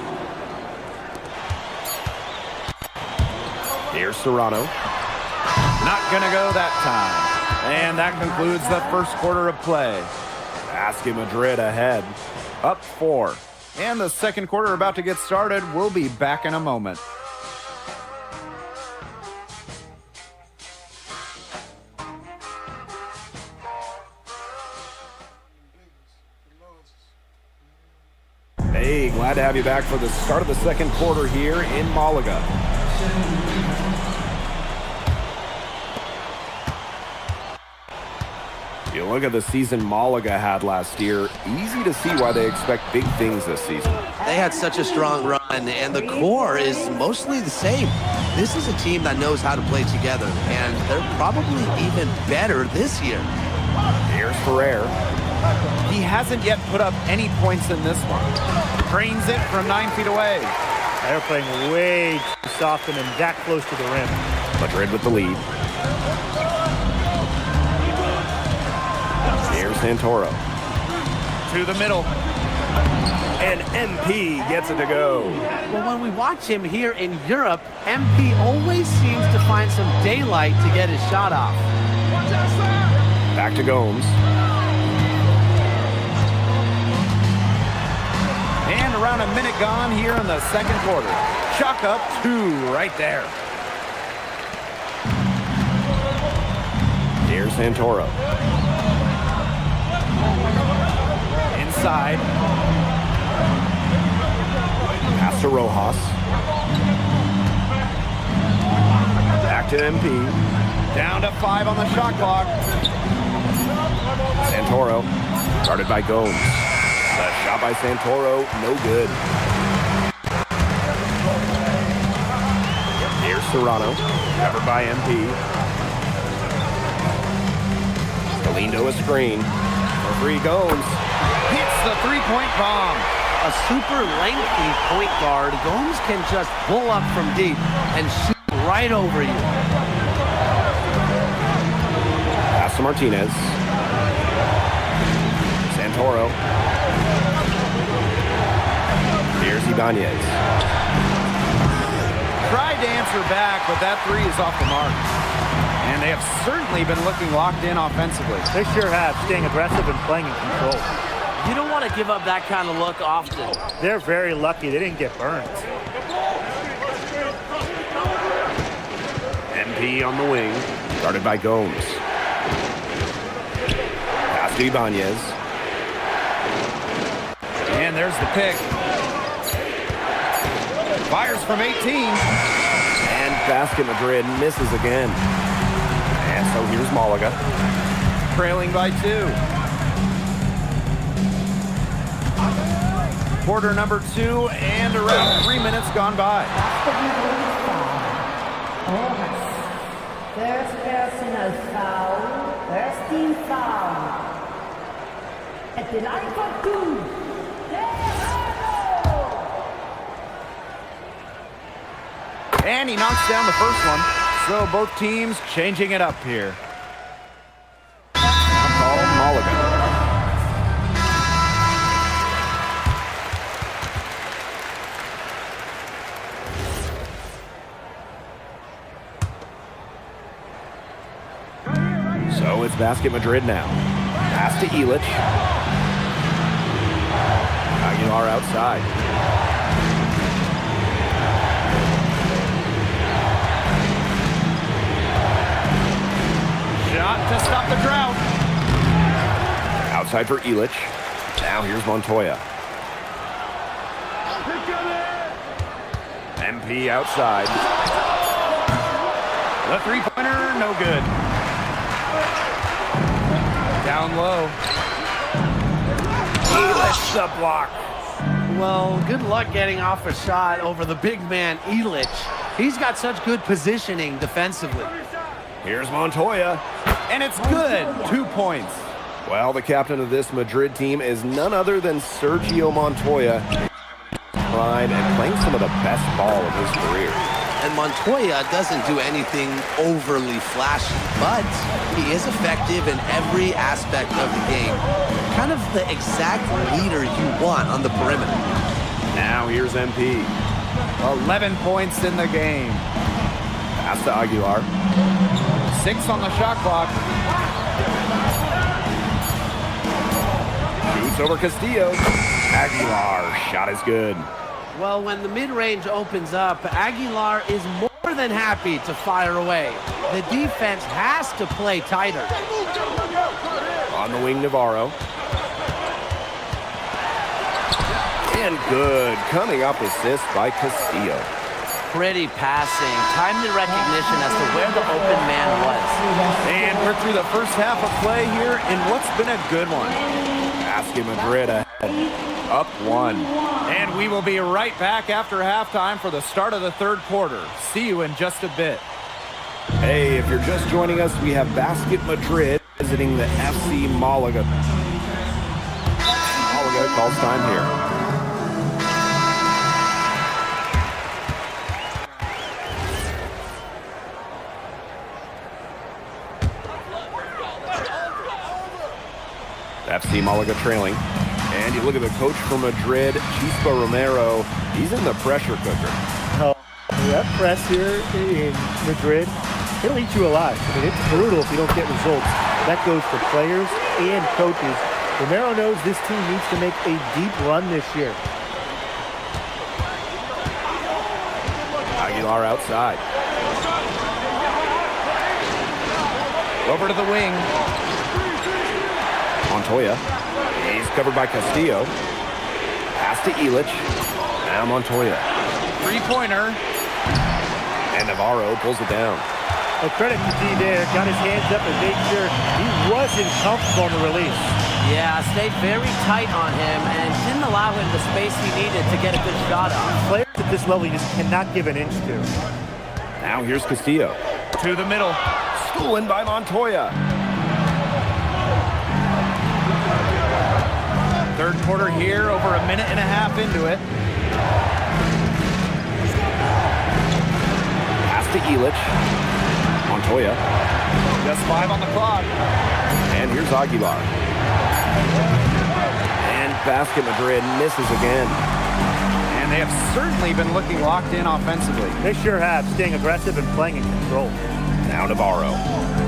Here's Serrano. Not gonna go that time. And that concludes the first quarter of play. Basket Madrid ahead. Up 4. And the second quarter about to get started. We'll be back in a moment. Hey, glad to have you back for the start of the second quarter here in Malaga. You look at the season Malaga had last year, easy to see why they expect big things this season. They had such a strong run, and the core is mostly the same. This is a team that knows how to play together, and they're probably even better this year. Here's Ferrer. He hasn't yet put up any points in this one. Drains it from 9 feet away. They're playing way too soft and that close to the rim. Madrid with the lead. Here's Santoro. To the middle. And MP gets it to go. Well, when we watch him here in Europe, MP always seems to find some daylight to get his shot off. Back to Gomes. And around a minute gone here in the second quarter. Chalk up 2 right there. Here's Santoro. Inside. Pass to Rojas. Back to MP. Down to 5 on the shot clock. Santoro. Guarded by Gomes. The shot by Santoro, no good. Here's Serrano. Covered by MP. Galindo a screen. For 3 Gomes. Hits the 3-point bomb. A super lengthy point guard. Gomes can just pull up from deep and shoot right over you. Pass to Martinez. Santoro. Here's Ibanez. Tried to answer back, but that 3 is off the mark. And they have certainly been looking locked in offensively. They sure have, staying aggressive and playing in control. You don't want to give up that kind of look often. They're very lucky they didn't get burned. MP on the wing. Guarded by Gomes. Pass to Ibanez. And there's the pick. Fires from 18. And Basket Madrid misses again. And so here's Malaga. Trailing by 2. Quarter number 2 and around 3 minutes gone by. First personal foul, first team foul. At the line for 2. And he knocks down the first one. So both teams changing it up here. Call Malaga. Basket Madrid now. Pass to Illich. Aguilar outside. Shot to stop the drought. Outside for Illich. Now here's Montoya. MP outside. The three-pointer, no good. Down low. Illich the block. Well, good luck getting off a shot over the big man, Illich. He's got such good positioning defensively. Here's Montoya. And it's good. 2 points. Well, the captain of this Madrid team is none other than Sergio Montoya. Prime and playing some of the best ball of his career. And Montoya doesn't do anything overly flashy, but he is effective in every aspect of the game. Kind of the exact leader you want on the perimeter. Now here's MP. 11 points in the game. Pass to Aguilar. 6 on the shot clock. Shoots over Castillo. Aguilar, shot is good. Well, when the mid-range opens up, Aguilar is more than happy to fire away. The defense has to play tighter. On the wing, Navarro. And good. Coming up assist by Castillo. Pretty passing. Timely recognition as to where the open man was. And we're through the first half of play here in what's been a good one. Basket Madrid ahead. Up 1. And we will be right back after halftime for the start of the third quarter. See you in just a bit. Hey, if you're just joining us, we have Basket Madrid visiting the FC Malaga. Malaga calls time here. FC Malaga trailing. And you look at the coach from Madrid, Chispa Romero. He's in the pressure cooker. Oh, that press here in Madrid, it'll eat you alive. I mean, it's brutal if you don't get results. That goes for players and coaches. Romero knows this team needs to make a deep run this year. Aguilar outside. Over to the wing. Montoya. He's covered by Castillo. Pass to Illich. Now Montoya. Three-pointer. And Navarro pulls it down. A credit to D there. Got his hands up and made sure he wasn't comfortable on the release. Yeah, stayed very tight on him and didn't allow him the space he needed to get a good shot off. Players at this level you just cannot give an inch to. Now here's Castillo. To the middle. Stolen by Montoya. Third quarter here, over a minute and a half into it. Pass to Illich. Montoya. Just 5 on the clock. And here's Aguilar. And Basket Madrid misses again. And they have certainly been looking locked in offensively. They sure have, staying aggressive and playing in control. Now Navarro.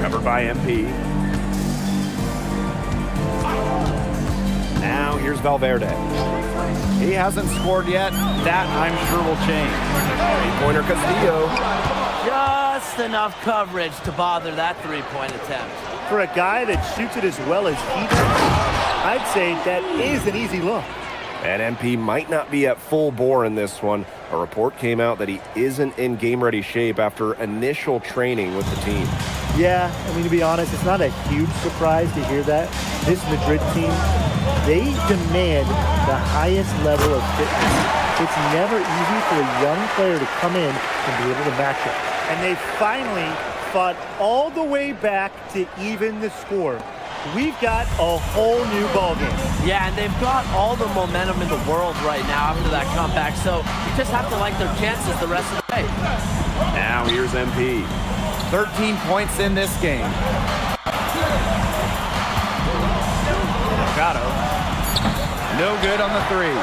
Covered by MP. Now here's Valverde. He hasn't scored yet. That, I'm sure, will change. Three-pointer Castillo. Just enough coverage to bother that three-point attempt. For a guy that shoots it as well as he does, I'd say that is an easy look. And MP might not be at full bore in this one. A report came out that he isn't in game-ready shape after initial training with the team. Yeah, I mean, to be honest, it's not a huge surprise to hear that. This Madrid team, they demand the highest level of fitness. It's never easy for a young player to come in and be able to match it. And they finally fought all the way back to even the score. We've got a whole new ballgame. Yeah, and they've got all the momentum in the world right now after that comeback, so you just have to like their chances the rest of the way. Now here's MP. 13 points in this game. Delgado. No good on the three.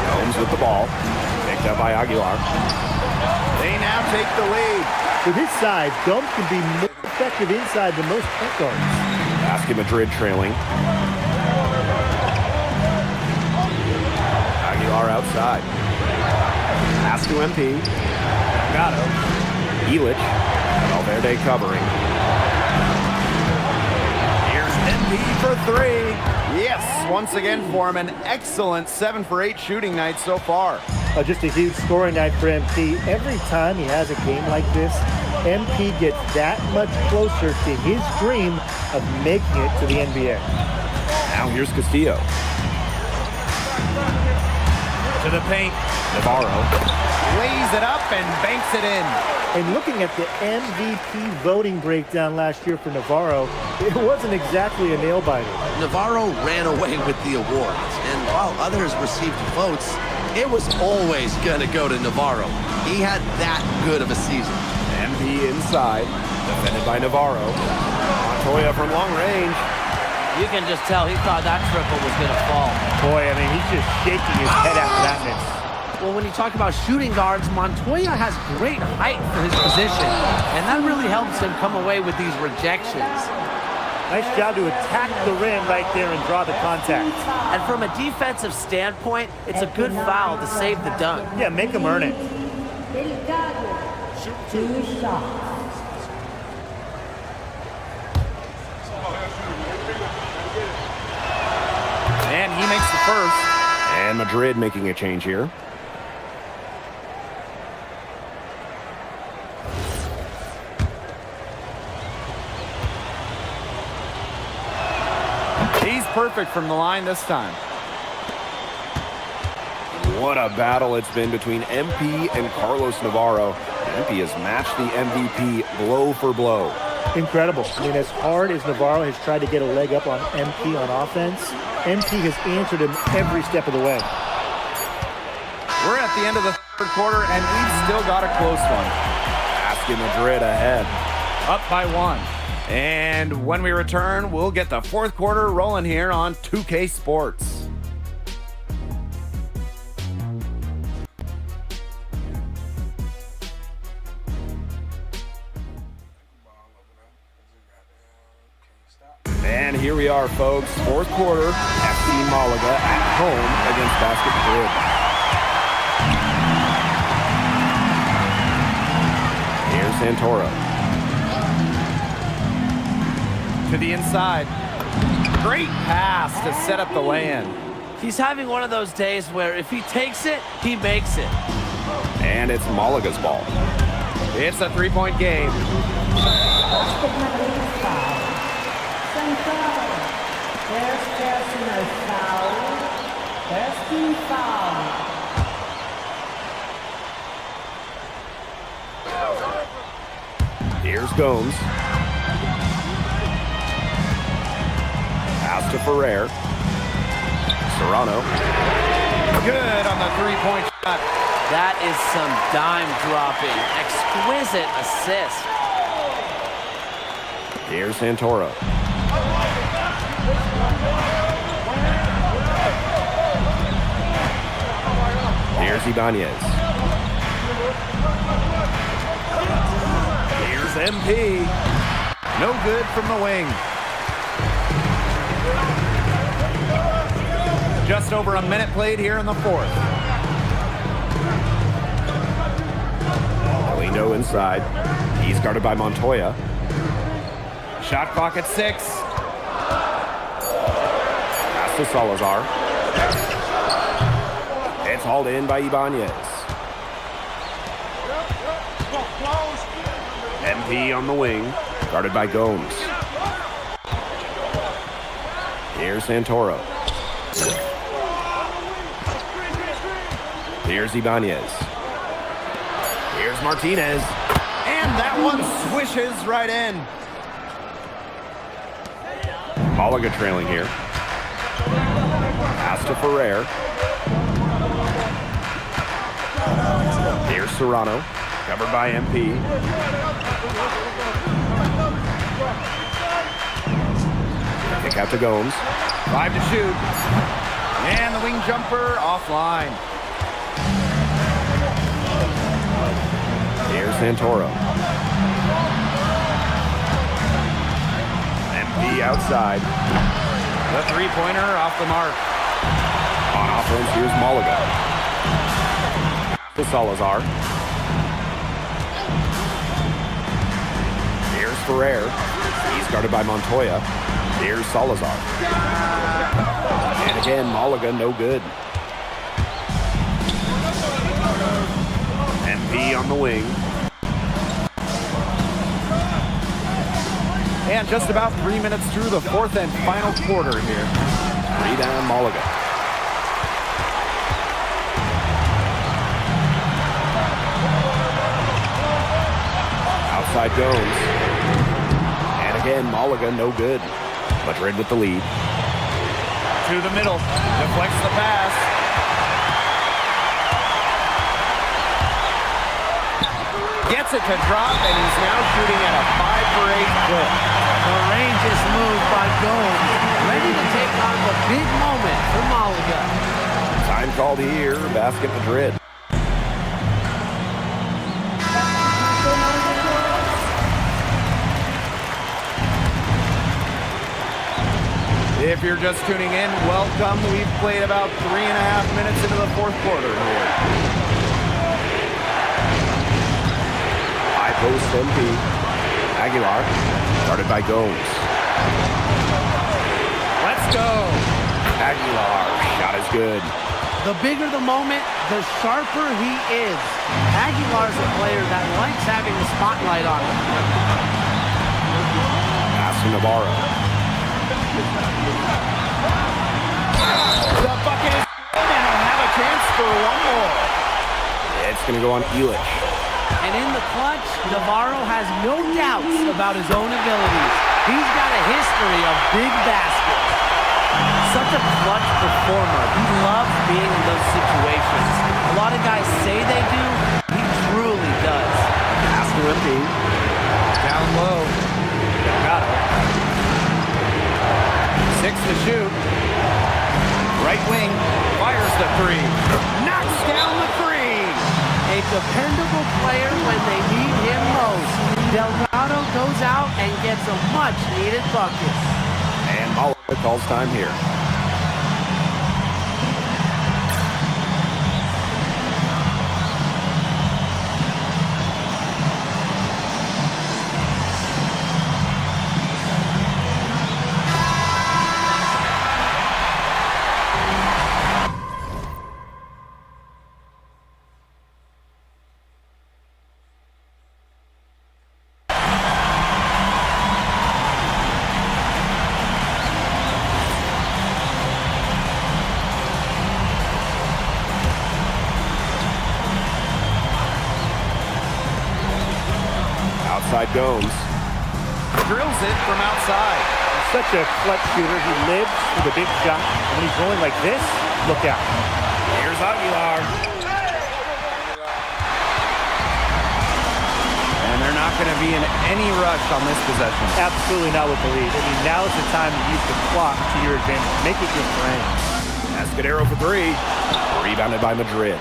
Jones with the ball. Picked up by Aguilar. They now take the lead. With his size, Gump can be more effective inside than most point guards. Basket Madrid trailing. Aguilar outside. Pass to MP. Delgado. Elic. Valverde covering. Here's MP for three. Yes, once again for him, an excellent 7 for 8 shooting night so far. Just a huge scoring night for MP. Every time he has a game like this, MP gets that much closer to his dream of making it to the NBA. Now here's Castillo. To the paint. Navarro. Lays it up and banks it in. And looking at the MVP voting breakdown last year for Navarro, it wasn't exactly a nail-biter. Navarro ran away with the awards, and while others received votes, it was always going to go to Navarro. He had that good of a season. MP inside, defended by Navarro. Montoya from long range. You can just tell he thought that triple was going to fall. Boy, I mean, he's just shaking his head after that miss. Well, when you talk about shooting guards, Montoya has great height for his position, and that really helps him come away with these rejections. Nice job to attack the rim right there and draw the contact. And from a defensive standpoint, it's a good foul to save the dunk. Yeah, make him earn it. Two shots. And he makes the first. And Madrid making a change here. He's perfect from the line this time. What a battle it's been between MP and Carlos Navarro. MP has matched the MVP blow for blow. Incredible. I mean, as hard as Navarro has tried to get a leg up on MP on offense, MP has answered him every step of the way. We're at the end of the third quarter, and we've still got a close one. Basket Madrid ahead. Up by 1. And when we return, we'll get the fourth quarter rolling here on 2K Sports. And here we are, folks. Fourth quarter, FC Malaga at home against Basket Madrid. Here's Santoro. To the inside. Great pass to set up the lay-in. He's having one of those days where if he takes it, he makes it. And it's Malaga's ball. It's a three-point game. There's personal foul. First team foul. Here's Gomes. Pass to Ferrer. Serrano. Good on the three-point shot. That is some dime dropping. Exquisite assist. Here's Santoro. Here's Ibanez. Here's MP. No good from the wing. Just over a minute played here in the fourth. Lindo inside. He's guarded by Montoya. Shot clock at 6. Pass to Salazar. It's hauled in by Ibanez. MP on the wing, guarded by Gomes. Here's Santoro. Here's Ibanez. Here's Martinez. And that one swishes right in. Malaga trailing here. Pass to Ferrer. Here's Serrano, covered by MP. Kick out to Gomes. 5 to shoot. And the wing jumper offline. Here's Santoro. MP outside. The three-pointer off the mark. On offense, here's Malaga. To Salazar. Here's Ferrer. He's guarded by Montoya. Here's Salazar. And again, Malaga, no good. MP on the wing. And just about 3 minutes through the fourth and final quarter here. Rebound, Malaga. Outside goes. And again, Malaga, no good. Madrid with the lead. To the middle. Deflects the pass. Gets it to drop, and he's now shooting at a 5-for-8 clip. Courageous move by Gomes. Ready to take on the big moment for Malaga. Time called here, Basket Madrid. If you're just tuning in, welcome. We've played about 3.5 minutes into the fourth quarter here. High post MP. Aguilar, guarded by Gomes. Let's go. Aguilar, shot is good. The bigger the moment, the sharper he is. Aguilar's a player that likes having the spotlight on him. Pass to Navarro. The bucket is good, and he'll have a chance for one more. It's going to go on Illich. And in the clutch, Navarro has no doubts about his own abilities. He's got a history of big baskets. Such a clutch performer. He loves being in those situations. A lot of guys say they do. He truly does. Pass to MP. Down low. Got it. 6 to shoot. Right wing. Fires the three. Knocks down the three. A dependable player when they need him most. Delgado goes out and gets a much-needed bucket. And Malaga calls time here. Outside Gomes. Drills it from outside. He's such a clutch shooter. He lives for the big shot. When he's rolling like this, look out. Here's Aguilar. And they're not going to be in any rush on this possession. Absolutely not with the lead. I mean, now is the time to use the clock to your advantage. Make it your friend. Escudero for three. Rebounded by Madrid.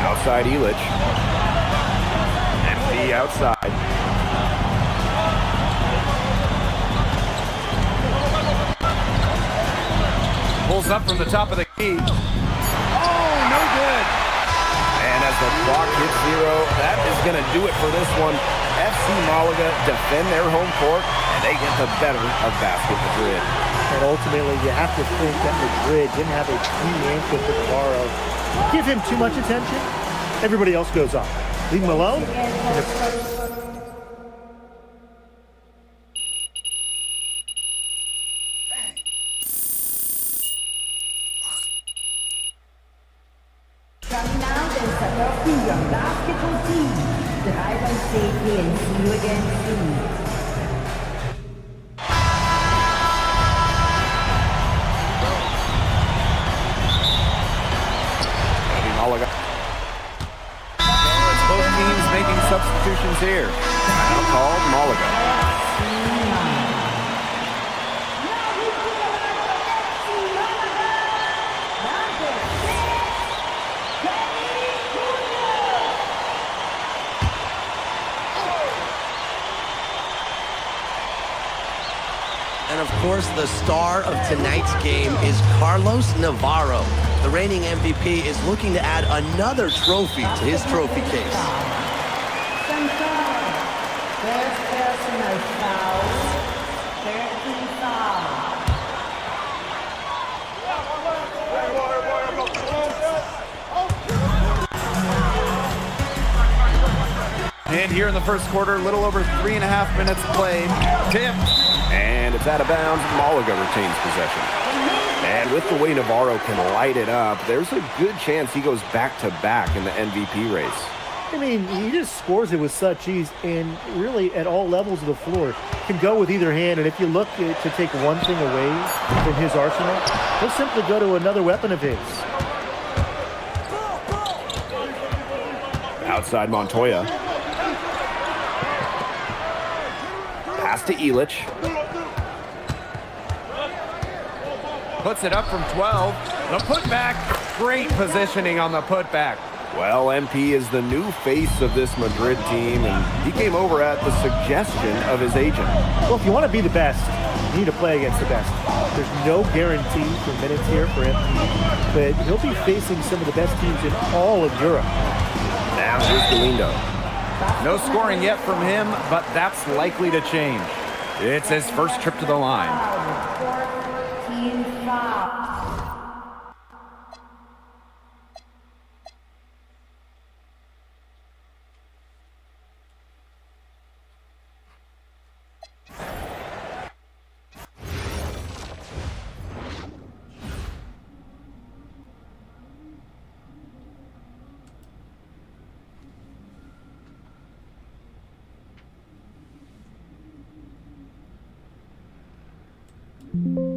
Outside Illich. MP outside. Pulls up from the top of the key. Oh, no good. And as the clock hits 0, that is going to do it for this one. FC Malaga defend their home court, and they get the better of Basket Madrid. And ultimately, you have to think that Madrid didn't have a key answer for Navarro. Give him too much attention, everybody else goes off. Leave him alone. Coming out is a South Young basketball team. Drive on safely and see you again soon. Malaga. It's both teams making substitutions here. Now called Malaga. And of course, the star of tonight's game is Carlos Navarro. The reigning MVP is looking to add another trophy to his trophy case. First personal foul. 13 foul. And here in the first quarter, a little over 3.5 minutes played. Tipped. And it's out of bounds. Malaga retains possession. And with the way Navarro can light it up, there's a good chance he goes back-to-back in the MVP race. I mean, he just scores it with such ease, and really at all levels of the floor. Can go with either hand, and if you look to take one thing away from his arsenal, he'll simply go to another weapon of his. Outside Montoya. Pass to Illich. Puts it up from 12. The putback. Great positioning on the putback. Well, MP is the new face of this Madrid team, and he came over at the suggestion of his agent. Well, if you want to be the best, you need to play against the best. There's no guarantee for minutes here for MP, but he'll be facing some of the best teams in all of Europe. Now here's Galindo. No scoring yet from him, but that's likely to change. It's his first trip to the line. 14 foul. you